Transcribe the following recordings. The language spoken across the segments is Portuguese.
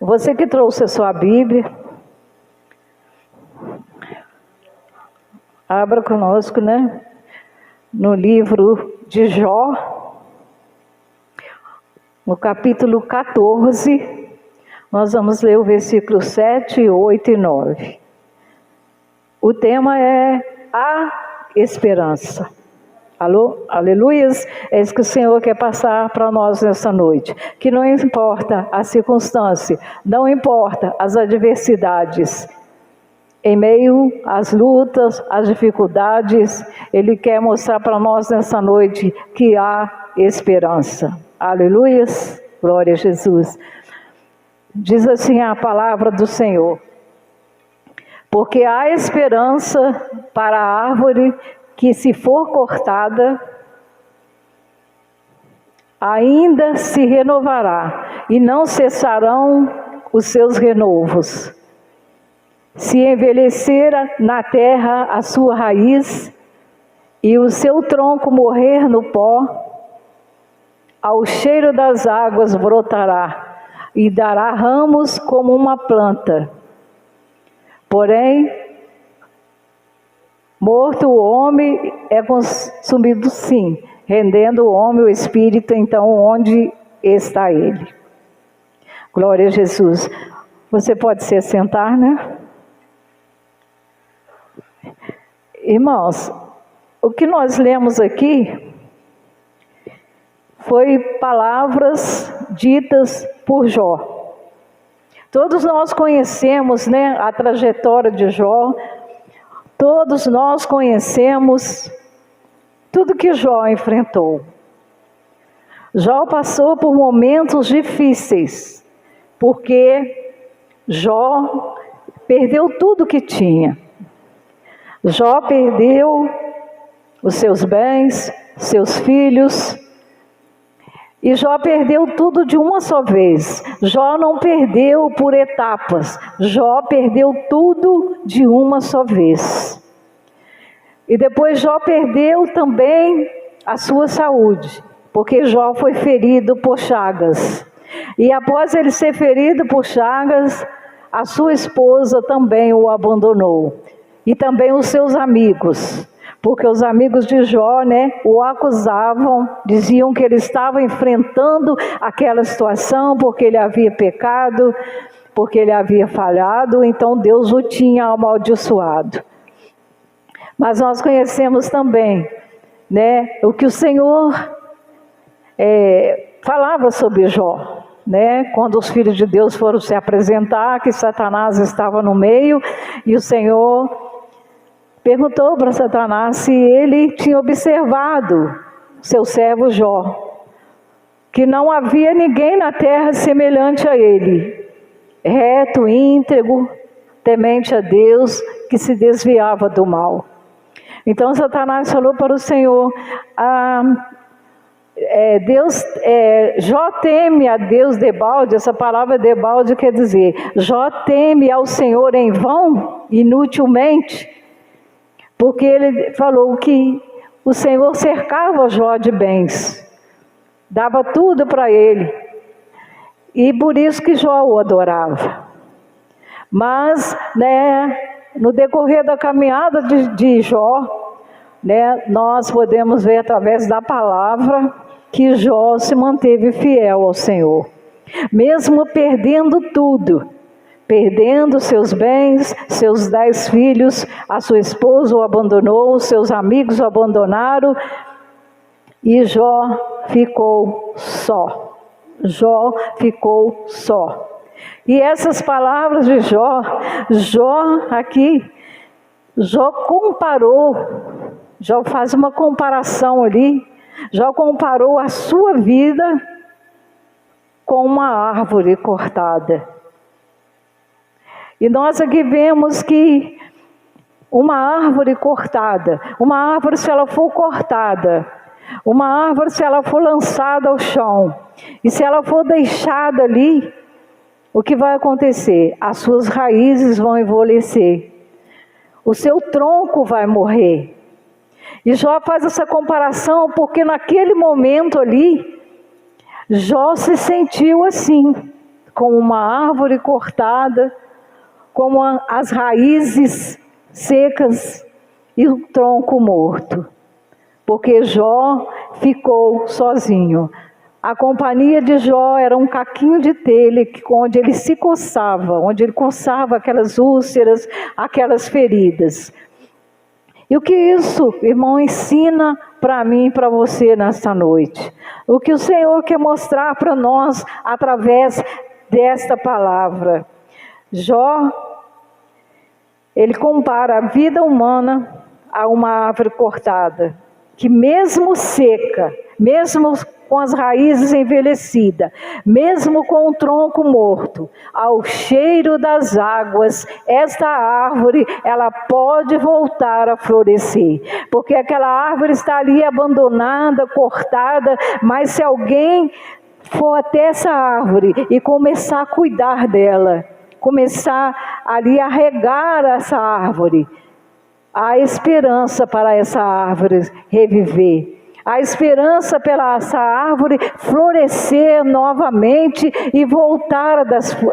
Você que trouxe a sua Bíblia, abra conosco, né? No livro de Jó, no capítulo 14, nós vamos ler o versículo 7, 8 e 9. O tema é a esperança. Alô? Aleluias! É isso que o Senhor quer passar para nós nessa noite. Que não importa a circunstância, não importa as adversidades, em meio às lutas, às dificuldades, Ele quer mostrar para nós nessa noite que há esperança. Aleluias! Glória a Jesus. Diz assim a palavra do Senhor: porque há esperança para a árvore que, se for cortada, ainda se renovará, e não cessarão os seus renovos. Se envelhecer na terra a sua raiz, e o seu tronco morrer no pó, ao cheiro das águas brotará, e dará ramos como uma planta. Porém, morto o homem é consumido sim, rendendo o homem o espírito, então onde está ele? Glória a Jesus. Você pode se assentar, né? Irmãos, o que nós lemos aqui foi palavras ditas por Jó. Todos nós conhecemos, né, a trajetória de Jó. Todos nós conhecemos tudo que Jó enfrentou. Jó passou por momentos difíceis, porque Jó perdeu tudo que tinha. Jó perdeu os seus bens, seus filhos, e Jó perdeu tudo de uma só vez. Jó não perdeu por etapas, Jó perdeu tudo de uma só vez. E depois Jó perdeu também a sua saúde, porque Jó foi ferido por chagas. E após ele ser ferido por chagas, a sua esposa também o abandonou. E também os seus amigos, porque os amigos de Jó, né, o acusavam, diziam que ele estava enfrentando aquela situação porque ele havia pecado, porque ele havia falhado, então Deus o tinha amaldiçoado. Mas nós conhecemos também, né, o que o Senhor falava sobre Jó, né, quando os filhos de Deus foram se apresentar, que Satanás estava no meio, e o Senhor perguntou para Satanás se ele tinha observado seu servo Jó, que não havia ninguém na terra semelhante a ele, reto, íntegro, temente a Deus, que se desviava do mal. Então Satanás falou para o Senhor: Jó teme a Deus debalde. Essa palavra debalde quer dizer, Jó teme ao Senhor em vão, inutilmente, porque ele falou que o Senhor cercava Jó de bens, dava tudo para ele, e por isso que Jó o adorava. Mas, né, no decorrer da caminhada de Jó, né, nós podemos ver através da palavra que Jó se manteve fiel ao Senhor, mesmo perdendo tudo, perdendo seus bens, seus 10 filhos, a sua esposa o abandonou, seus amigos o abandonaram, e Jó ficou só. Jó ficou só. E essas palavras de Jó aqui, Jó comparou, Jó faz uma comparação ali, Jó comparou a sua vida com uma árvore cortada. E nós aqui vemos que uma árvore cortada, uma árvore, se ela for cortada, uma árvore, se ela for lançada ao chão, e se ela for deixada ali, o que vai acontecer? As suas raízes vão envelhecer, o seu tronco vai morrer. E Jó faz essa comparação porque naquele momento ali, Jó se sentiu assim, como uma árvore cortada, como as raízes secas e o tronco morto. Porque Jó ficou sozinho. A companhia de Jó era um caquinho de telha onde ele se coçava, onde ele coçava aquelas úlceras, aquelas feridas. E o que isso, irmão, ensina para mim e para você nesta noite? O que o Senhor quer mostrar para nós através desta palavra? Jó, ele compara a vida humana a uma árvore cortada, que mesmo seca, mesmo com as raízes envelhecidas, mesmo com o tronco morto, ao cheiro das águas, esta árvore, ela pode voltar a florescer, porque aquela árvore está ali abandonada, cortada, mas se alguém for até essa árvore e começar a cuidar dela, começar ali a regar essa árvore, há esperança para essa árvore reviver. Há esperança para essa árvore florescer novamente e voltar a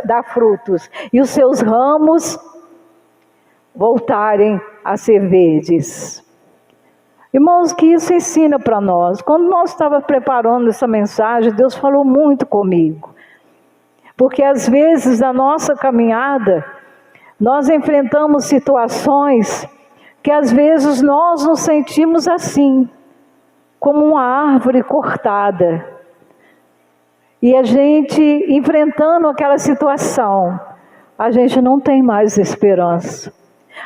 dar frutos. E os seus ramos voltarem a ser verdes. Irmãos, que isso ensina para nós. Quando nós estávamos preparando essa mensagem, Deus falou muito comigo. Porque às vezes na nossa caminhada, nós enfrentamos situações que às vezes nós nos sentimos assim, como uma árvore cortada. E a gente, enfrentando aquela situação, a gente não tem mais esperança.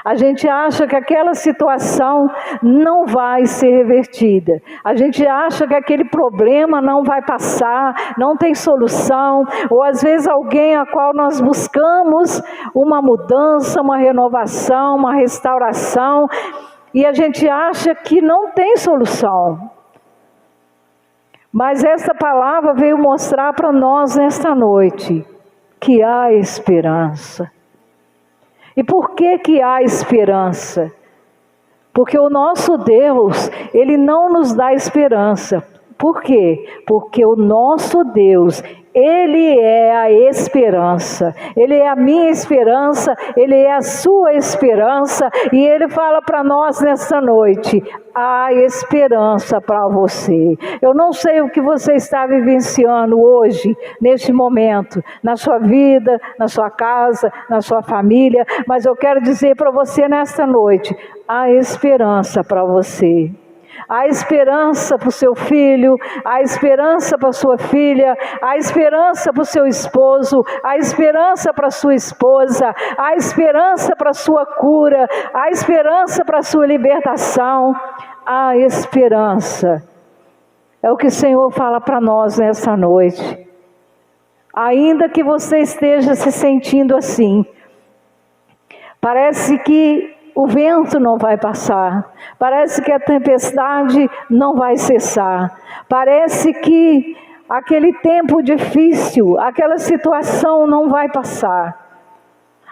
A gente acha que aquela situação não vai ser revertida. A gente acha que aquele problema não vai passar, não tem solução. Ou às vezes alguém a qual nós buscamos uma mudança, uma renovação, uma restauração, e a gente acha que não tem solução. Mas essa palavra veio mostrar para nós nesta noite que há esperança. E por que há esperança? Porque o nosso Deus, Ele não nos dá esperança. Por quê? Porque o nosso Deus, Ele é a esperança. Ele é a minha esperança, Ele é a sua esperança. E Ele fala para nós nesta noite, há esperança para você. Eu não sei o que você está vivenciando hoje, neste momento, na sua vida, na sua casa, na sua família, mas eu quero dizer para você nesta noite, há esperança para você. Há esperança para o seu filho, há esperança para a sua filha, há esperança para o seu esposo, há esperança para a sua esposa, há esperança para a sua cura, há esperança para a sua libertação, há esperança. É o que o Senhor fala para nós nessa noite. Ainda que você esteja se sentindo assim, parece que o vento não vai passar, parece que a tempestade não vai cessar, parece que aquele tempo difícil, aquela situação não vai passar.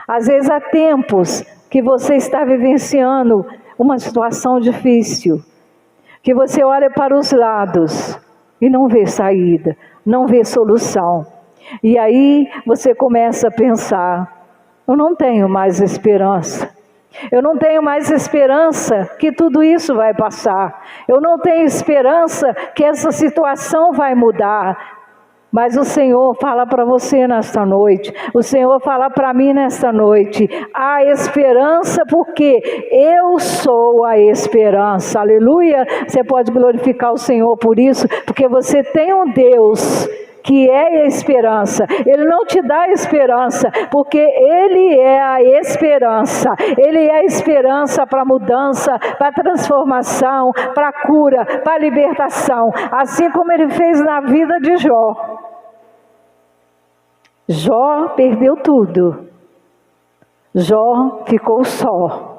Às vezes há tempos que você está vivenciando uma situação difícil, que você olha para os lados e não vê saída, não vê solução. E aí você começa a pensar, eu não tenho mais esperança. Eu não tenho mais esperança que tudo isso vai passar. Eu não tenho esperança que essa situação vai mudar. Mas o Senhor fala para você nesta noite. O Senhor fala para mim nesta noite. Há esperança porque eu sou a esperança. Aleluia. Você pode glorificar o Senhor por isso. Porque você tem um Deus que é a esperança. Ele não te dá esperança, porque Ele é a esperança. Ele é a esperança para mudança, para transformação, para cura, para libertação. Assim como Ele fez na vida de Jó. Jó perdeu tudo. Jó ficou só.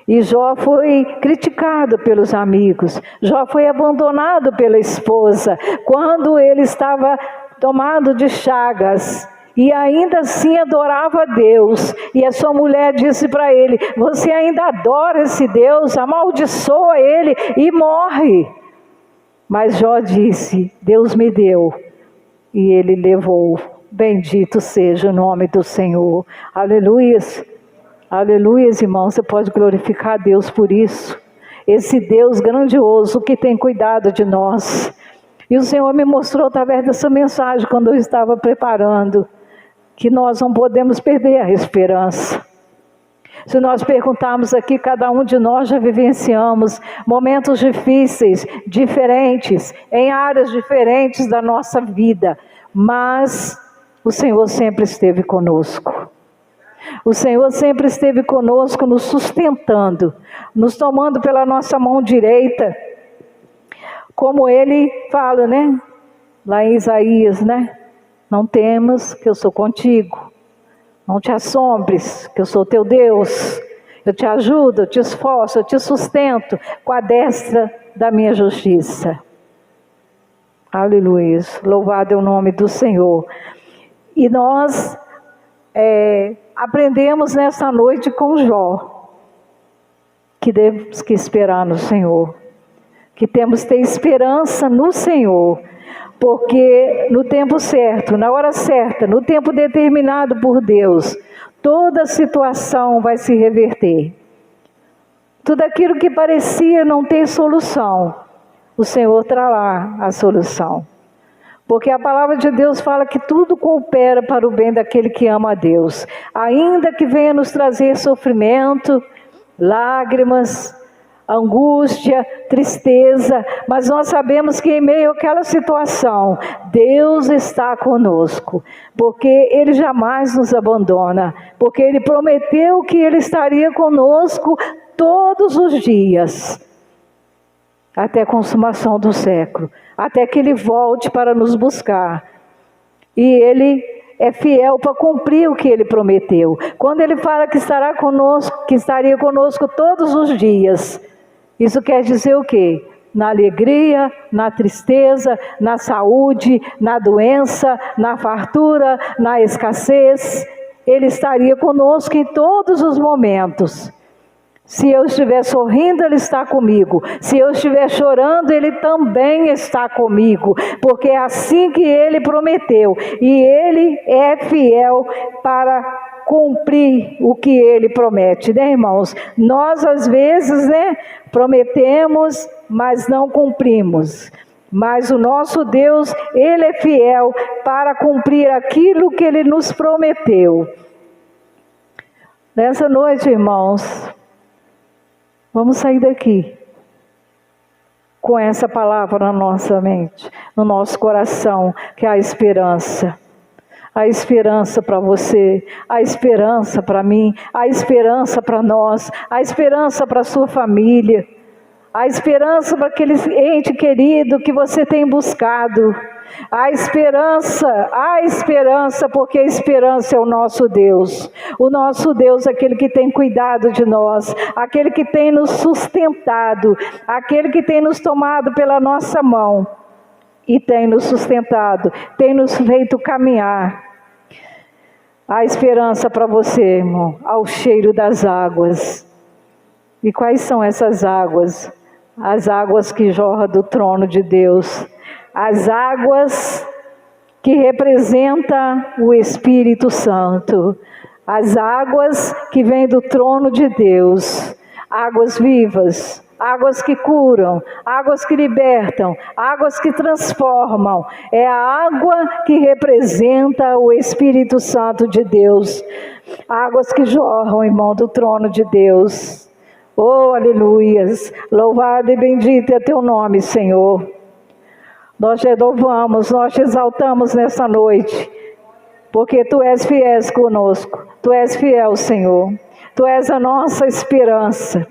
E Jó foi criticado pelos amigos, Jó foi abandonado pela esposa, quando ele estava tomado de chagas, e ainda assim adorava a Deus, e a sua mulher disse para ele, você ainda adora esse Deus, amaldiçoa ele e morre. Mas Jó disse, Deus me deu, e ele levou Bendito seja o nome do Senhor. Aleluias. Aleluias, irmão. Você pode glorificar a Deus por isso. Esse Deus grandioso que tem cuidado de nós. E o Senhor me mostrou através dessa mensagem, quando eu estava preparando, que nós não podemos perder a esperança. Se nós perguntarmos aqui, cada um de nós já vivenciamos momentos difíceis, diferentes, em áreas diferentes da nossa vida, mas o Senhor sempre esteve conosco. O Senhor sempre esteve conosco, nos sustentando, nos tomando pela nossa mão direita, como Ele fala, né? Lá em Isaías, né? Não temas, que eu sou contigo. Não te assombres, que eu sou teu Deus. Eu te ajudo, eu te esforço, eu te sustento com a destra da minha justiça. Aleluia. Louvado é o nome do Senhor. E nós aprendemos nessa noite com Jó, que temos que esperar no Senhor. Que temos que ter esperança no Senhor. Porque no tempo certo, na hora certa, no tempo determinado por Deus, toda situação vai se reverter. Tudo aquilo que parecia não ter solução, o Senhor trará a solução. Porque a palavra de Deus fala que tudo coopera para o bem daquele que ama a Deus. Ainda que venha nos trazer sofrimento, lágrimas, angústia, tristeza, mas nós sabemos que em meio àquela situação, Deus está conosco, porque Ele jamais nos abandona, porque Ele prometeu que Ele estaria conosco todos os dias, até a consumação do século, até que Ele volte para nos buscar, e Ele é fiel para cumprir o que Ele prometeu. Quando Ele fala que estará conosco, que estaria conosco todos os dias, isso quer dizer o quê? Na alegria, na tristeza, na saúde, na doença, na fartura, na escassez. Ele estaria conosco em todos os momentos. Se eu estiver sorrindo, Ele está comigo. Se eu estiver chorando, Ele também está comigo. Porque é assim que Ele prometeu. E Ele é fiel para cumprir o que Ele promete, né, irmãos? Nós às vezes, né, prometemos, mas não cumprimos. Mas o nosso Deus, Ele é fiel para cumprir aquilo que Ele nos prometeu. Nessa noite, irmãos, vamos sair daqui com essa palavra na nossa mente, no nosso coração, que é a esperança. A esperança para você, a esperança para mim, a esperança para nós, a esperança para a sua família, a esperança para aquele ente querido que você tem buscado, a esperança, porque a esperança é o nosso Deus é aquele que tem cuidado de nós, aquele que tem nos sustentado, aquele que tem nos tomado pela nossa mão e tem nos sustentado, tem nos feito caminhar. A esperança para você, irmão, ao cheiro das águas. E quais são essas águas? As águas que jorram do trono de Deus. As águas que representam o Espírito Santo. As águas que vêm do trono de Deus. Águas vivas. Águas que curam, águas que libertam, águas que transformam. É a água que representa o Espírito Santo de Deus. Águas que jorram, irmão, do trono de Deus. Oh, aleluias! Louvado e bendito é teu nome, Senhor. Nós te louvamos, nós te exaltamos nessa noite, porque tu és fiel conosco. Tu és fiel, Senhor. Tu és a nossa esperança.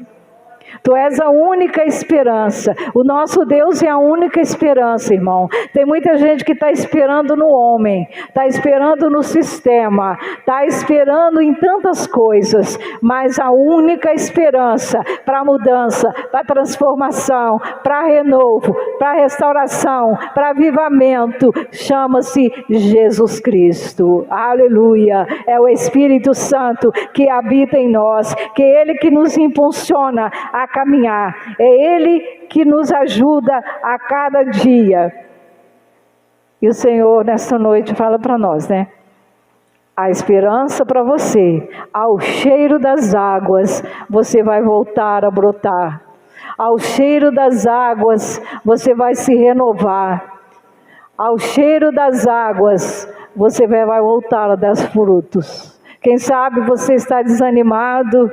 Tu és a única esperança. O nosso Deus é a única esperança, irmão. Tem muita gente que está esperando no homem, está esperando no sistema, está esperando em tantas coisas, mas a única esperança para mudança, para transformação, para renovo, para restauração, para avivamento, chama-se Jesus Cristo. Aleluia! É o Espírito Santo que habita em nós, que é Ele que nos impulsiona a caminhar, é Ele que nos ajuda a cada dia. E o Senhor, nessa noite, fala para nós, né? A esperança para você, ao cheiro das águas, você vai voltar a brotar. Ao cheiro das águas, você vai se renovar. Ao cheiro das águas, você vai voltar a dar frutos. Quem sabe você está desanimado,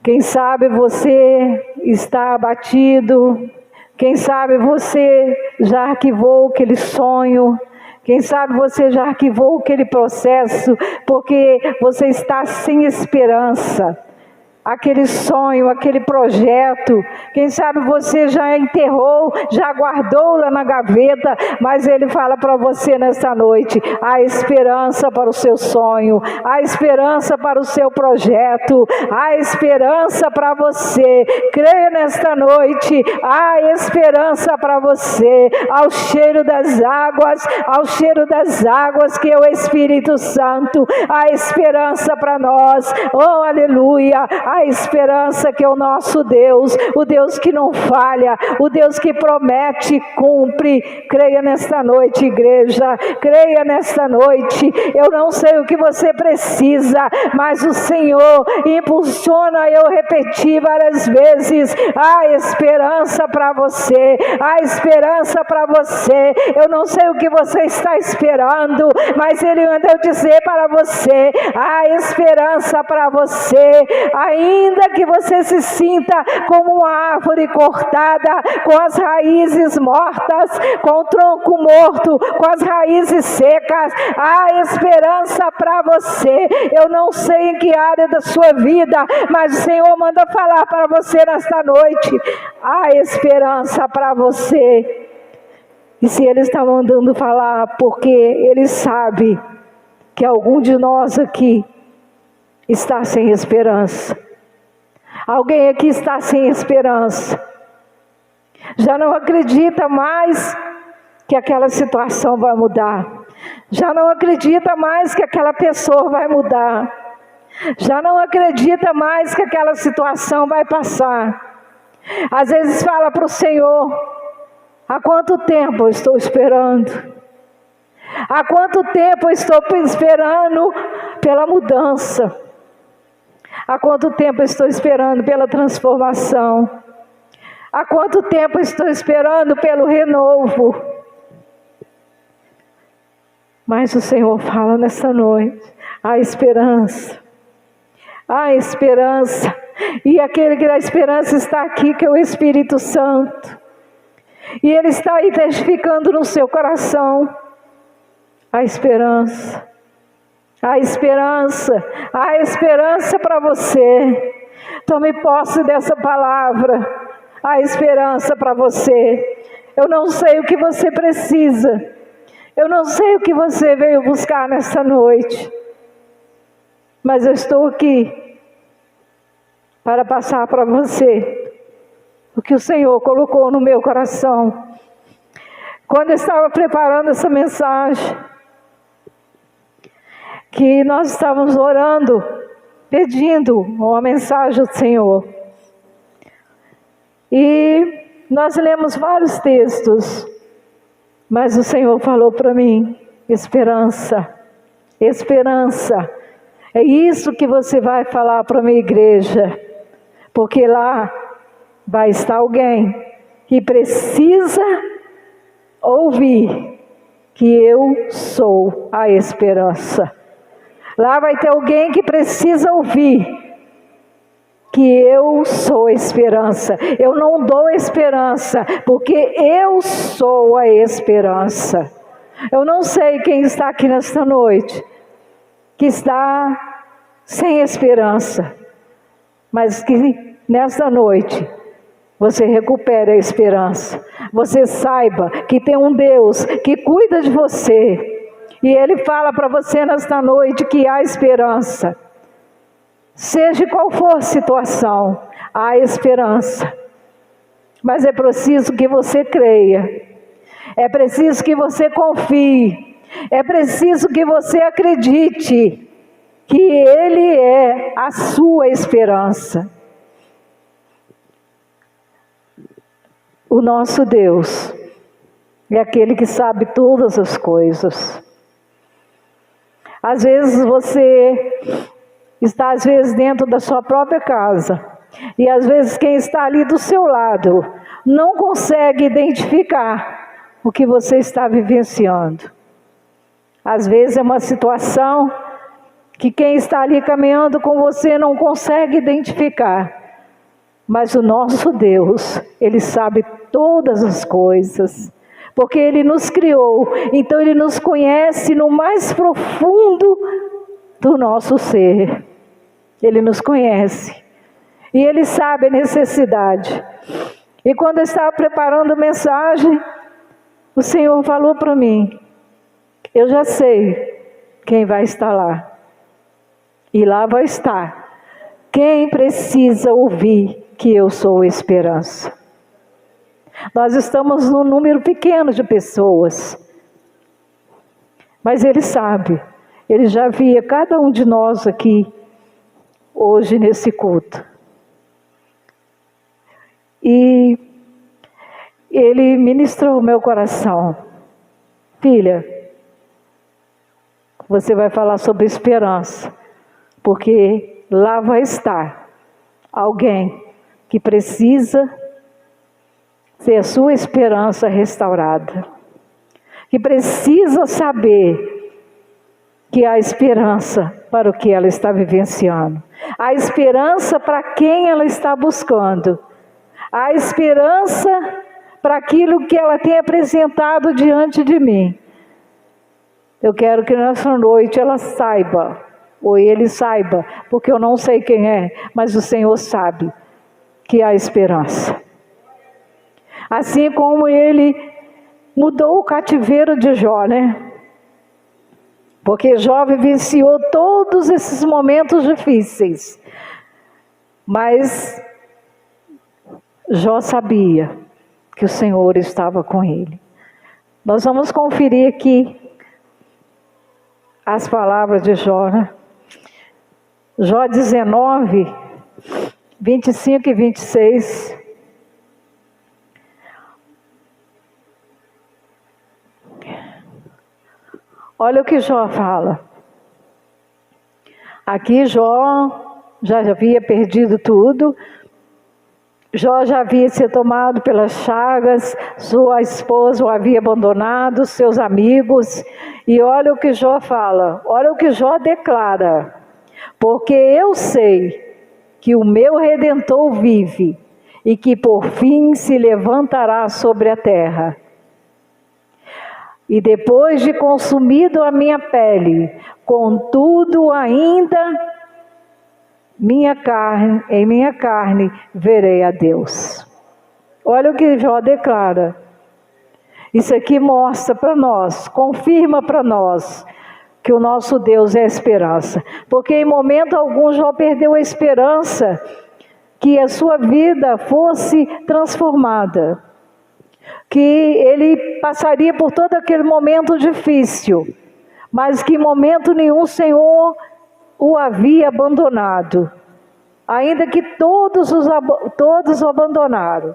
quem sabe você está abatido, quem sabe você já arquivou aquele sonho, quem sabe você já arquivou aquele processo, porque você está sem esperança. Aquele sonho, aquele projeto, quem sabe você já enterrou, já guardou lá na gaveta, mas Ele fala para você nesta noite, há esperança para o seu sonho, há esperança para o seu projeto, há esperança para você. Creia nesta noite, há esperança para você, ao cheiro das águas que é o Espírito Santo, há esperança para nós, oh aleluia, a esperança que é o nosso Deus, o Deus que não falha, o Deus que promete, cumpre. Creia nesta noite, igreja, creia nesta noite. Eu não sei o que você precisa, mas o Senhor impulsiona, eu repeti várias vezes, há esperança para você, há esperança para você. Eu não sei o que você está esperando, mas Ele mandou dizer para você, há esperança para você. Ainda que você se sinta como uma árvore cortada, com as raízes mortas, com o tronco morto, com as raízes secas, há esperança para você. Eu não sei em que área da sua vida, mas o Senhor manda falar para você nesta noite, há esperança para você. E se Ele está mandando falar, porque Ele sabe que algum de nós aqui está sem esperança. Alguém aqui está sem esperança. Já não acredita mais que aquela situação vai mudar. Já não acredita mais que aquela pessoa vai mudar. Já não acredita mais que aquela situação vai passar. Às vezes fala para o Senhor, há quanto tempo eu estou esperando? Há quanto tempo eu estou esperando pela mudança? Há quanto tempo eu estou esperando pela transformação? Há quanto tempo eu estou esperando pelo renovo? Mas o Senhor fala nessa noite, há esperança. Há esperança. E aquele que dá esperança está aqui, que é o Espírito Santo. E Ele está aí testificando no seu coração. Há esperança. Há esperança para você. Tome posse dessa palavra. Há esperança para você. Eu não sei o que você precisa. Eu não sei o que você veio buscar nessa noite. Mas eu estou aqui para passar para você o que o Senhor colocou no meu coração. Quando eu estava preparando essa mensagem, que nós estávamos orando, pedindo uma mensagem do Senhor. E nós lemos vários textos, mas o Senhor falou para mim, esperança, esperança. É isso que você vai falar para a minha igreja, porque lá vai estar alguém que precisa ouvir que eu sou a esperança. Lá vai ter alguém que precisa ouvir que eu sou a esperança. Eu não dou esperança, porque eu sou a esperança. Eu não sei quem está aqui nesta noite, que está sem esperança, mas que nesta noite você recupere a esperança. Você saiba que tem um Deus que cuida de você. E Ele fala para você nesta noite que há esperança. Seja qual for a situação, há esperança. Mas é preciso que você creia. É preciso que você confie. É preciso que você acredite que Ele é a sua esperança. O nosso Deus é aquele que sabe todas as coisas. Às vezes você está dentro da sua própria casa, e às vezes quem está ali do seu lado não consegue identificar o que você está vivenciando. Às vezes é uma situação que quem está ali caminhando com você não consegue identificar. Mas o nosso Deus, Ele sabe todas as coisas, porque Ele nos criou, então Ele nos conhece no mais profundo do nosso ser. Ele nos conhece, e Ele sabe a necessidade. E quando eu estava preparando a mensagem, o Senhor falou para mim: eu já sei quem vai estar lá, e lá vai estar quem precisa ouvir que eu sou a esperança. Nós estamos num número pequeno de pessoas, mas Ele sabe, Ele já via cada um de nós aqui, hoje nesse culto. E Ele ministrou o meu coração: filha, você vai falar sobre esperança, porque lá vai estar alguém que precisa ter a sua esperança restaurada, que precisa saber que há esperança para o que ela está vivenciando, há esperança para quem ela está buscando, há esperança para aquilo que ela tem apresentado diante de mim. Eu quero que nessa noite ela saiba, ou ele saiba, porque eu não sei quem é, mas o Senhor sabe que há esperança. Assim como Ele mudou o cativeiro de Jó, né? Porque Jó vivenciou todos esses momentos difíceis, mas Jó sabia que o Senhor estava com ele. Nós vamos conferir aqui as palavras de Jó, né? Jó 19, 25 e 26. Olha o que Jó fala. Aqui Jó já havia perdido tudo. Jó já havia sido tomado pelas chagas, sua esposa o havia abandonado, seus amigos. E olha o que Jó fala, olha o que Jó declara: porque eu sei que o meu Redentor vive, e que por fim se levantará sobre a terra. E depois de consumido a minha pele, contudo ainda em minha carne verei a Deus. Olha o que Jó declara. Isso aqui mostra para nós, confirma para nós que o nosso Deus é a esperança. Porque em momento algum Jó perdeu a esperança que a sua vida fosse transformada, que ele passaria por todo aquele momento difícil, mas que em momento nenhum o Senhor o havia abandonado, ainda que todos o abandonaram.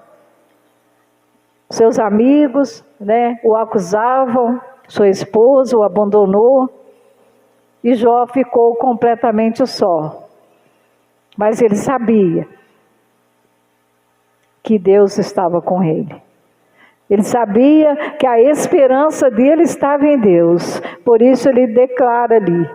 Seus amigos, né, o acusavam, sua esposa o abandonou, e Jó ficou completamente só. Mas ele sabia que Deus estava com ele. Ele sabia que a esperança dele estava em Deus. Por isso ele declara ali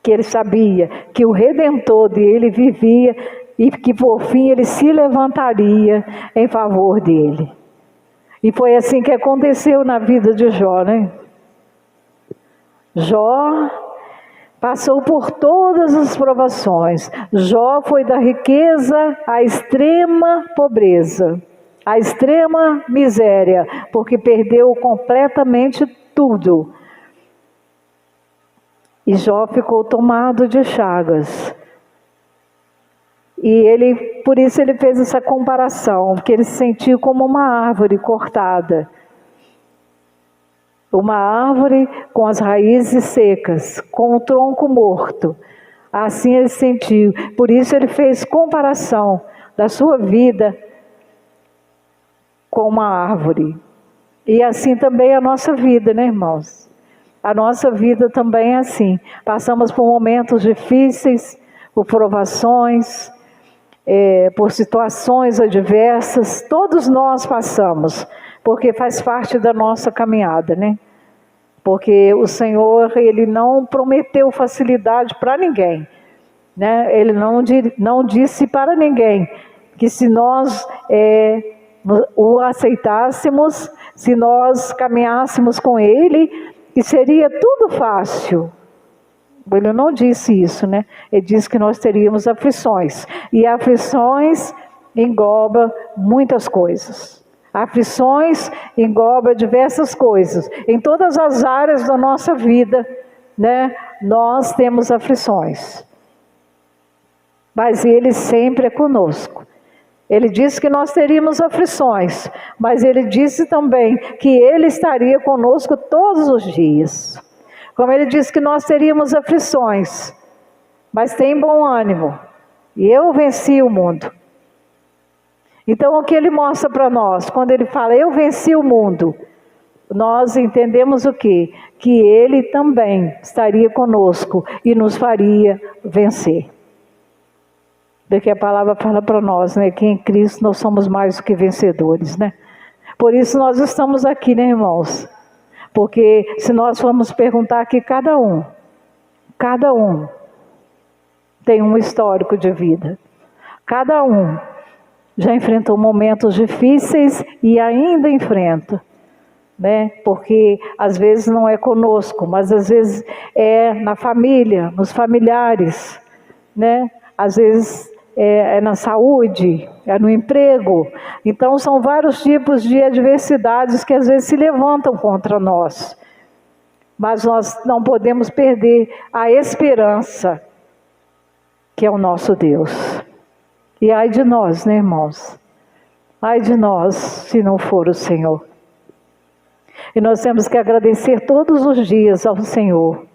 que ele sabia que o Redentor dele vivia e que por fim ele se levantaria em favor dele. E foi assim que aconteceu na vida de Jó, né? Jó passou por todas as provações. Jó foi da riqueza à extrema pobreza, à extrema miséria, porque perdeu completamente tudo. E Jó ficou tomado de chagas. E por isso ele fez essa comparação, porque ele se sentiu como uma árvore cortada. Uma árvore com as raízes secas, com o tronco morto. Assim ele se sentiu. Por isso ele fez comparação da sua vida com uma árvore. E assim também é a nossa vida, né, irmãos? A nossa vida também é assim. Passamos por momentos difíceis, por provações, por situações adversas. Todos nós passamos, porque faz parte da nossa caminhada, né? Porque o Senhor, Ele não prometeu facilidade para ninguém, né? Ele não disse para ninguém que se nós o aceitássemos, se nós caminhássemos com Ele, que seria tudo fácil. Ele não disse isso, né? Ele disse que nós teríamos aflições. E aflições engloba muitas coisas. Aflições engloba diversas coisas. Em todas as áreas da nossa vida, né? Nós temos aflições. Mas Ele sempre é conosco. Ele disse que nós teríamos aflições, mas Ele disse também que Ele estaria conosco todos os dias. Como Ele disse que nós teríamos aflições, mas tem bom ânimo, e eu venci o mundo. Então o que Ele mostra para nós, quando Ele fala, eu venci o mundo, nós entendemos o quê? Que Ele também estaria conosco e nos faria vencer. Porque a palavra fala para nós, né, que em Cristo nós somos mais do que vencedores, né? Por isso nós estamos aqui, né, irmãos? Porque se nós formos perguntar aqui, cada um tem um histórico de vida. Cada um já enfrentou momentos difíceis e ainda enfrenta, né? Porque às vezes não é conosco, mas às vezes é na família, nos familiares, né? Às vezes é na saúde, é no emprego. Então são vários tipos de adversidades que às vezes se levantam contra nós. Mas nós não podemos perder a esperança, que é o nosso Deus. E ai de nós, né, irmãos? Ai de nós, se não for o Senhor. E nós temos que agradecer todos os dias ao Senhor,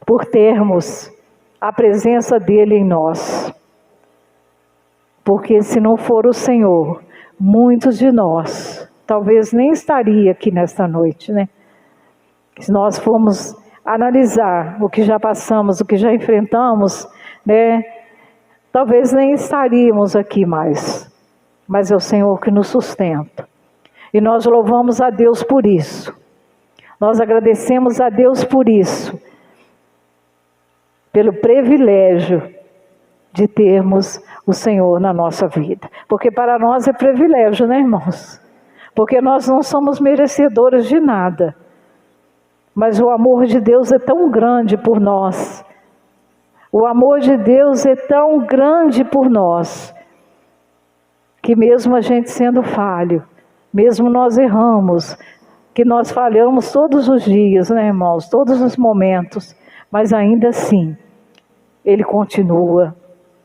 por termos a presença dEle em nós. Porque se não for o Senhor, muitos de nós, talvez nem estaria aqui nesta noite, né? Se nós formos analisar o que já passamos, o que já enfrentamos, né? Talvez nem estaríamos aqui mais. Mas é o Senhor que nos sustenta. E nós louvamos a Deus por isso. Nós agradecemos a Deus por isso. Pelo privilégio de termos o Senhor na nossa vida. Porque para nós é privilégio, né, irmãos? Porque nós não somos merecedores de nada. Mas o amor de Deus é tão grande por nós. O amor de Deus é tão grande por nós, que mesmo a gente sendo falho, mesmo nós erramos, que nós falhamos todos os dias, né, irmãos? Todos os momentos. Mas ainda assim, Ele continua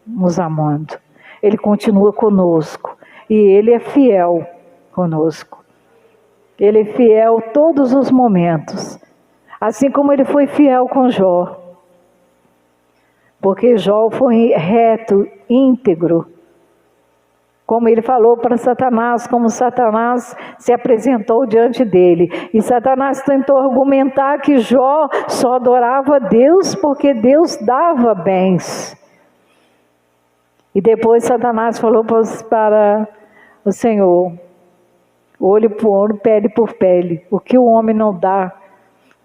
nos amando. Ele continua conosco. E Ele é fiel conosco. Ele é fiel todos os momentos. Assim como Ele foi fiel com Jó. Porque Jó foi reto, íntegro. Como ele falou para Satanás, como Satanás se apresentou diante dele. E Satanás tentou argumentar que Jó só adorava a Deus porque Deus dava bens. E depois Satanás falou para o Senhor, olho por olho, pele por pele, o que o homem não dá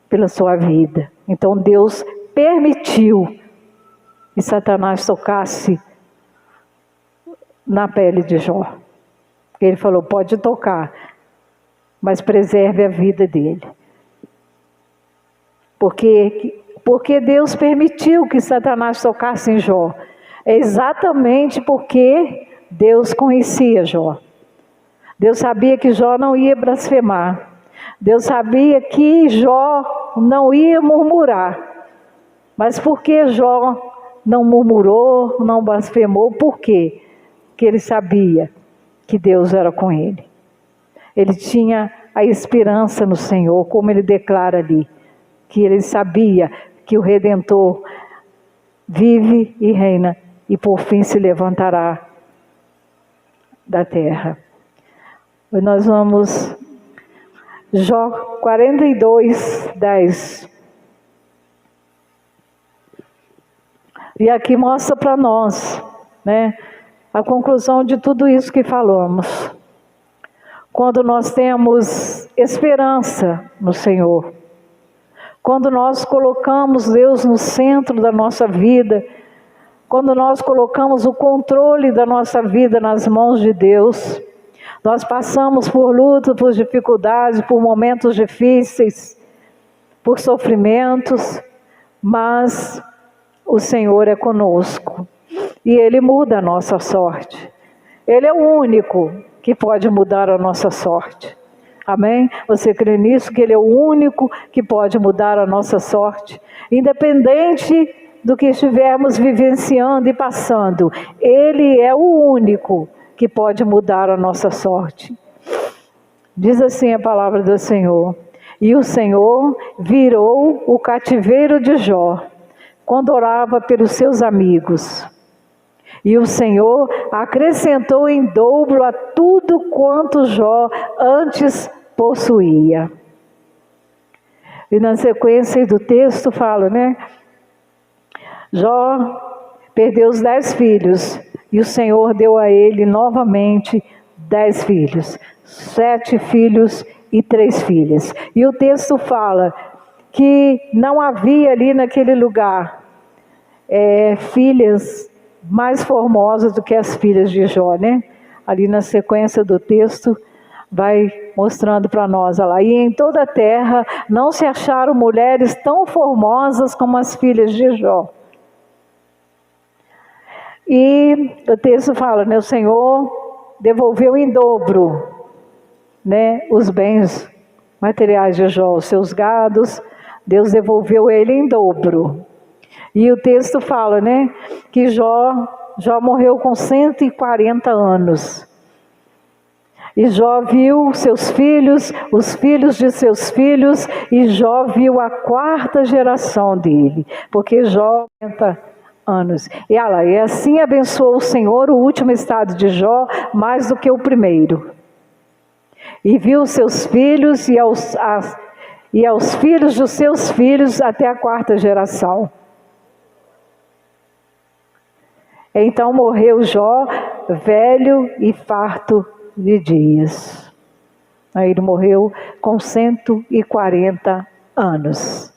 pela sua vida. Então Deus permitiu que Satanás tocasse na pele de Jó. Ele falou, pode tocar, mas preserve a vida dele. Porque Deus permitiu que Satanás tocasse em Jó. É exatamente porque Deus conhecia Jó. Deus sabia que Jó não ia blasfemar. Deus sabia que Jó não ia murmurar. Mas por que Jó não murmurou, não blasfemou? Por quê? Porque ele sabia que Deus era com ele. Ele tinha a esperança no Senhor, como ele declara ali. Que ele sabia que o Redentor vive e reina e por fim se levantará da terra. Nós vamos, Jó 42, 10. E aqui mostra para nós, né, a conclusão de tudo isso que falamos. Quando nós temos esperança no Senhor, quando nós colocamos Deus no centro da nossa vida, quando nós colocamos o controle da nossa vida nas mãos de Deus, nós passamos por lutas, por dificuldades, por momentos difíceis, por sofrimentos, mas o Senhor é conosco e Ele muda a nossa sorte. Ele é o único que pode mudar a nossa sorte. Amém? Você crê nisso? Que Ele é o único que pode mudar a nossa sorte? Independente do que estivermos vivenciando e passando, Ele é o único que pode mudar a nossa sorte. Diz assim a palavra do Senhor: e o Senhor virou o cativeiro de Jó, quando orava pelos seus amigos. E o Senhor acrescentou em dobro a tudo quanto Jó antes possuía. E na sequência do texto fala, né? Jó perdeu os 10 filhos, e o Senhor deu a ele novamente 10 filhos, 7 filhos e 3 filhas. E o texto fala que não havia ali naquele lugar filhas mais formosas do que as filhas de Jó, né? Ali na sequência do texto vai mostrando para nós, olha lá, e em toda a terra não se acharam mulheres tão formosas como as filhas de Jó. E o texto fala, né, o Senhor devolveu em dobro, né, os bens materiais de Jó, os seus gados, Deus devolveu ele em dobro. E o texto fala, né, que Jó morreu com 140 anos. E Jó viu seus filhos, os filhos de seus filhos, e Jó viu a 4ª geração dele, porque Jó 40 anos. E assim abençoou o Senhor o último estado de Jó mais do que o primeiro. E viu seus filhos e aos filhos dos seus filhos até a 4ª geração. Então morreu Jó, velho e farto de dias. Aí ele morreu com 140 anos.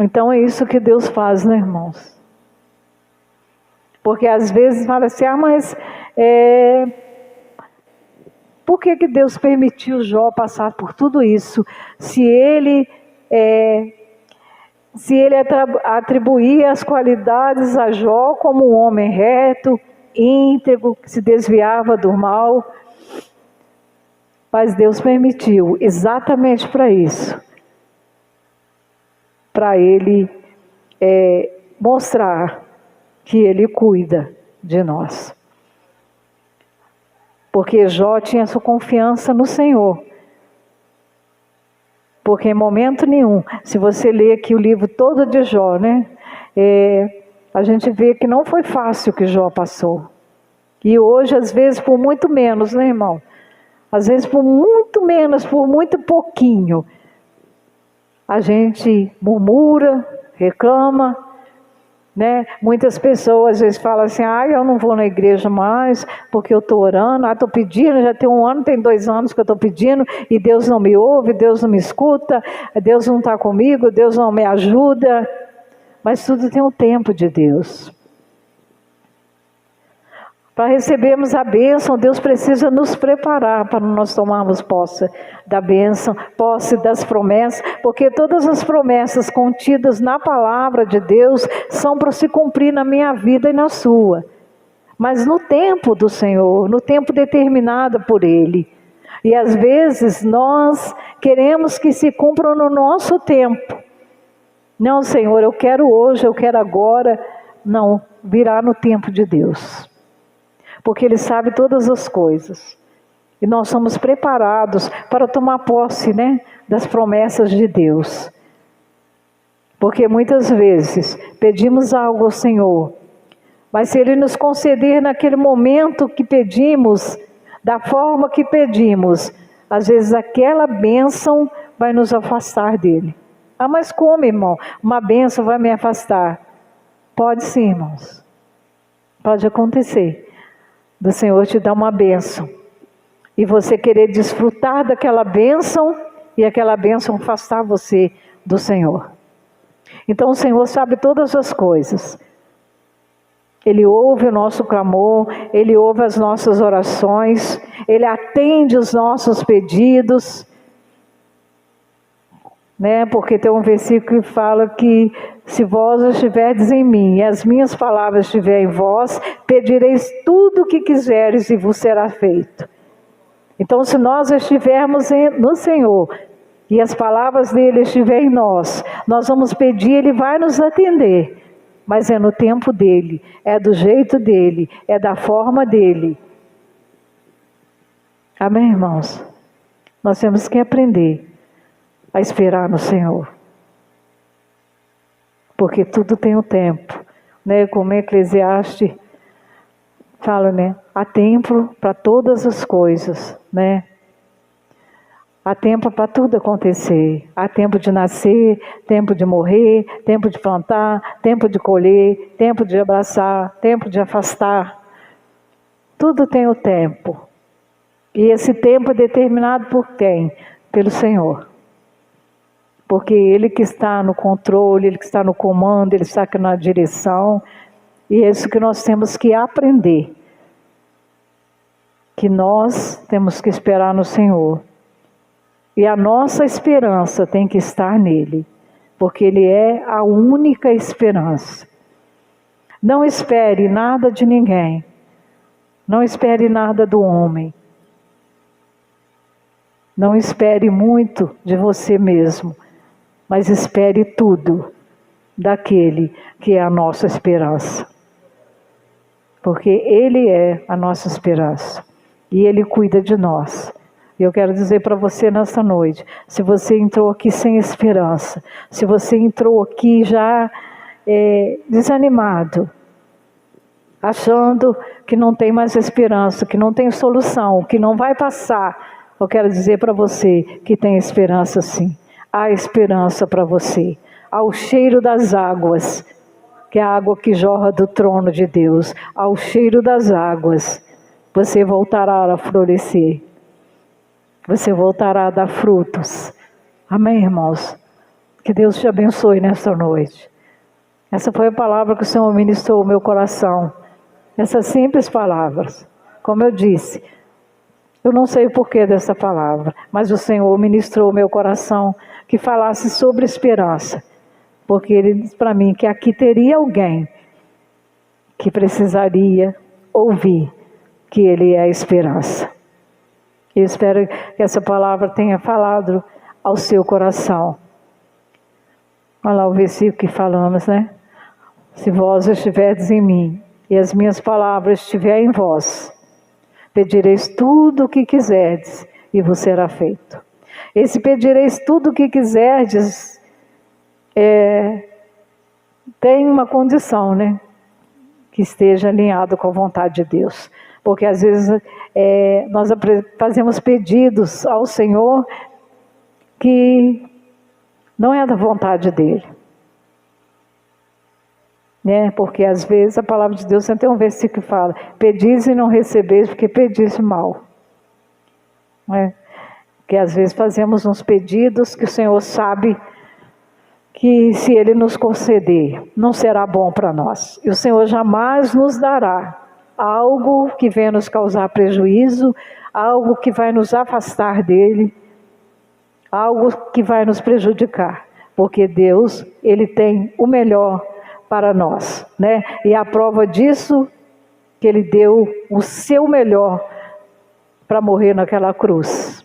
Então é isso que Deus faz, né, irmãos? Porque às vezes fala assim, mas por que Deus permitiu Jó passar por tudo isso? Se ele atribuía as qualidades a Jó como um homem reto, íntegro, que se desviava do mal. Mas Deus permitiu exatamente para isso. Para Ele mostrar que Ele cuida de nós. Porque Jó tinha sua confiança no Senhor. Porque em momento nenhum, se você ler aqui o livro todo de Jó, né, a gente vê que não foi fácil que Jó passou. E hoje, às vezes, por muito menos, né, irmão? Às vezes, por muito menos, por muito pouquinho, a gente murmura, reclama, né? Muitas pessoas às vezes falam assim, eu não vou na igreja mais, porque eu estou orando, estou pedindo, já tem 1 ano, tem 2 anos que eu estou pedindo, e Deus não me ouve, Deus não me escuta, Deus não está comigo, Deus não me ajuda. Mas tudo tem um tempo de Deus. Para recebermos a bênção, Deus precisa nos preparar para nós tomarmos posse da bênção, posse das promessas, porque todas as promessas contidas na palavra de Deus são para se cumprir na minha vida e na sua. Mas no tempo do Senhor, no tempo determinado por Ele. E às vezes nós queremos que se cumpram no nosso tempo. Não, Senhor, eu quero hoje, eu quero agora. Não, virá no tempo de Deus. Porque Ele sabe todas as coisas. E nós somos preparados para tomar posse, né, das promessas de Deus. Porque muitas vezes pedimos algo ao Senhor, mas se Ele nos conceder naquele momento que pedimos, da forma que pedimos, às vezes aquela bênção vai nos afastar dele. Ah, mas como, irmão? Uma bênção vai me afastar? Pode sim, irmãos. Pode acontecer. Do Senhor te dar uma bênção. E você querer desfrutar daquela bênção e aquela bênção afastar você do Senhor. Então o Senhor sabe todas as coisas. Ele ouve o nosso clamor, Ele ouve as nossas orações, Ele atende os nossos pedidos. Porque tem um versículo que fala que se vós estiverdes em mim e as minhas palavras estiverem em vós, pedireis tudo o que quiseres e vos será feito. Então, se nós estivermos no Senhor e as palavras dele estiverem em nós, nós vamos pedir, ele vai nos atender. Mas é no tempo dele, é do jeito dele, é da forma dele. Amém, irmãos? Nós temos que aprender a esperar no Senhor. Porque tudo tem um tempo. Como Eclesiastes fala, há tempo para todas as coisas. Há tempo para tudo acontecer. Há tempo de nascer, tempo de morrer, tempo de plantar, tempo de colher, tempo de abraçar, tempo de afastar. Tudo tem o tempo. E esse tempo é determinado por quem? Pelo Senhor. Porque Ele que está no controle, Ele que está no comando, Ele está aqui na direção. E é isso que nós temos que aprender. Que nós temos que esperar no Senhor. E a nossa esperança tem que estar nele. Porque Ele é a única esperança. Não espere nada de ninguém. Não espere nada do homem. Não espere muito de você mesmo. Mas espere tudo daquele que é a nossa esperança. Porque Ele é a nossa esperança. E Ele cuida de nós. E eu quero dizer para você nessa noite, se você entrou aqui sem esperança, se você entrou aqui já desanimado, achando que não tem mais esperança, que não tem solução, que não vai passar, eu quero dizer para você que tem esperança sim. Há esperança para você. Ao cheiro das águas, que é a água que jorra do trono de Deus, ao cheiro das águas, você voltará a florescer. Você voltará a dar frutos. Amém, irmãos? Que Deus te abençoe nesta noite. Essa foi a palavra que o Senhor ministrou ao meu coração. Essas simples palavras. Como eu disse, eu não sei o porquê dessa palavra, mas o Senhor ministrou ao meu coração que falasse sobre esperança. Porque Ele disse para mim que aqui teria alguém que precisaria ouvir que Ele é a esperança. Eu espero que essa palavra tenha falado ao seu coração. Olha lá o versículo que falamos, Se vós estiverdes em mim e as minhas palavras estiverem em vós, pedireis tudo o que quiserdes e vos será feito. Esse pedireis tudo o que quiserdes tem uma condição, que esteja alinhado com a vontade de Deus. Porque às vezes nós fazemos pedidos ao Senhor que não é da vontade dEle. Porque às vezes a palavra de Deus tem um versículo que fala: pedis e não recebeis porque pedis mal. Que às vezes fazemos uns pedidos que o Senhor sabe que se Ele nos conceder, não será bom para nós. E o Senhor jamais nos dará algo que venha nos causar prejuízo, algo que vai nos afastar dEle, algo que vai nos prejudicar. Porque Deus, Ele tem o melhor para nós. E a prova disso, que Ele deu o seu melhor para morrer naquela cruz,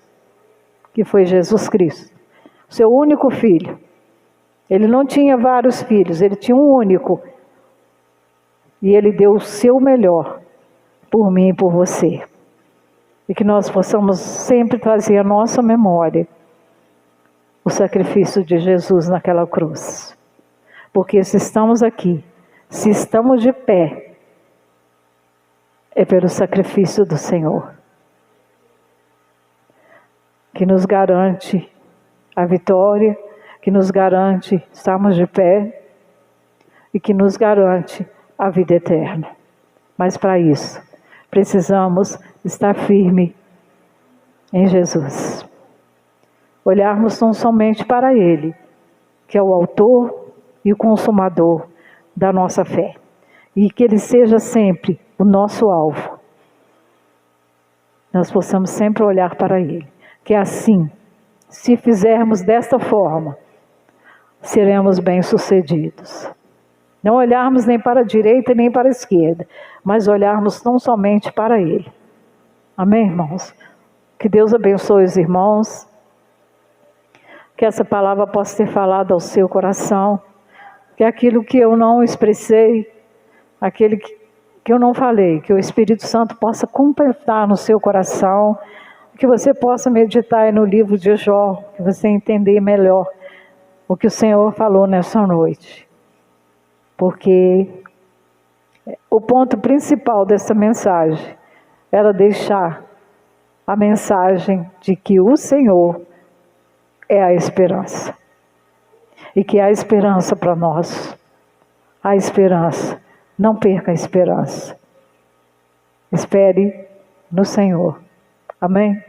que foi Jesus Cristo, o seu único filho. Ele não tinha vários filhos, ele tinha um único. E ele deu o seu melhor por mim e por você. E que nós possamos sempre trazer à nossa memória o sacrifício de Jesus naquela cruz. Porque se estamos aqui, se estamos de pé, é pelo sacrifício do Senhor. que nos garante a vitória, que nos garante estarmos de pé e que nos garante a vida eterna. Mas para isso, precisamos estar firme em Jesus. Olharmos não somente para Ele, que é o autor e o consumador da nossa fé. E que Ele seja sempre o nosso alvo. Nós possamos sempre olhar para Ele. Que assim, se fizermos desta forma, seremos bem-sucedidos. Não olharmos nem para a direita nem para a esquerda, mas olharmos tão somente para Ele. Amém, irmãos? Que Deus abençoe os irmãos. Que essa palavra possa ter falado ao seu coração. Que aquilo que eu não expressei, aquele que eu não falei, que o Espírito Santo possa completar no seu coração. Que você possa meditar no livro de Jó, que você entender melhor o que o Senhor falou nessa noite. Porque o ponto principal dessa mensagem era deixar a mensagem de que o Senhor é a esperança. E que há esperança para nós. Há esperança. Não perca a esperança. Espere no Senhor. Amém?